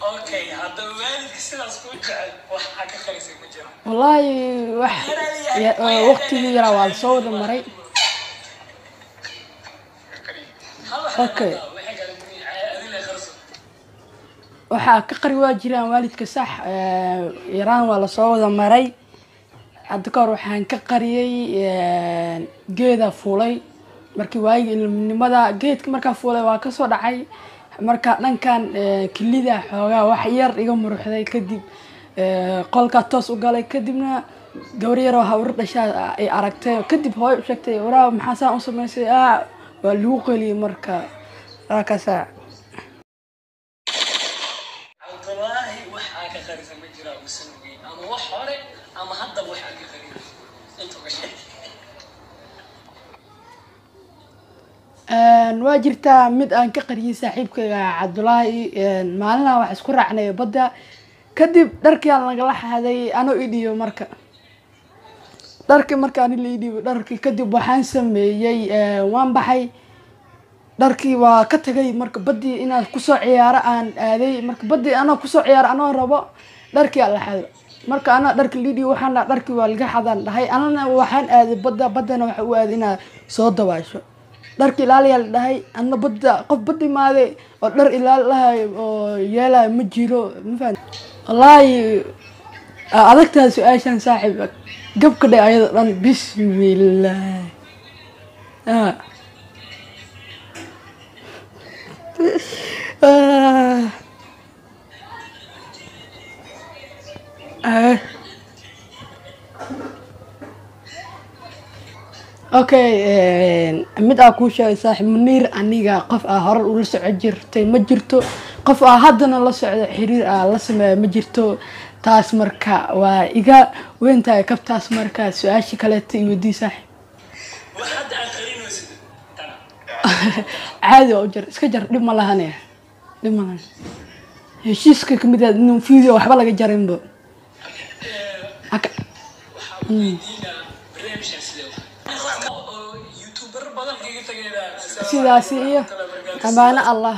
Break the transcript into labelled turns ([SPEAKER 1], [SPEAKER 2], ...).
[SPEAKER 1] اوكي هذا والد كسلاس كوجعل وحا كخليسي مجرى
[SPEAKER 2] والله وقتي يرى والصوت مري اوكي waxaa ka qari waa jiraan waalidka sax Iran waa la soo wada maray hadda ka hor waxaan ka qariyay geeda fuulay markii waayig ilminimada geedka markaa fuulay waa ka soo dhacay marka dhankan kilida xoogaa wax yar iga muruxday kadib qolka toos u galay kadibna gabar yar oo hawr dhashay ay aragtay kadib hooy u sheegtay waraa maxaa saan u sameysay waa lagu qeyliyay marka raakasa
[SPEAKER 1] ama hadda waxa ka qariib inta ka sheeg
[SPEAKER 2] waa jirtaa mid aan ka qariyay saaxiibkayga Cabdullaahi maalina wax isku raacnay badda kadib dharkii aan laga laxaday anoo idiyo marka dharkii markaan la idiyo dharkii kadib waxaan sameeyay waan baxay dharkii waa ka tagay marka badii inaan ku soo ciyaaro aan aaday marka badii anoo ku soo ciyaaro anoo rabo dharkii aan laxaday marka ana dharkii liidi waxaan dharkii waa laga xadan dhahay anana waxaan aaday badana waxa uu aaday inaa soo dabaasho dharkii ilaaliya dhahay ana badda qof baddi maade oo dhar ilaalahay oo yeelay ma jiro ma fahad wallahi adagtaas su'aashan saaxiib gabka dhay ayada dhan bismillah okay mid aan ku sheegay saaxiib Munir aniga qof hore u la socod jirtay ma jirto qof haddana la socdo xiriir la sameeyo ma jirto taas marka waa iga weyntahay kabtaas marka su'aashi kale tii wadii saaxiib
[SPEAKER 1] waxaad aqrinaysid
[SPEAKER 2] caadi oo jar iska jar dib ma lahan heshiiska kamid ah inuu video waxba laga jarinbo sidaasi iyo amaana Allah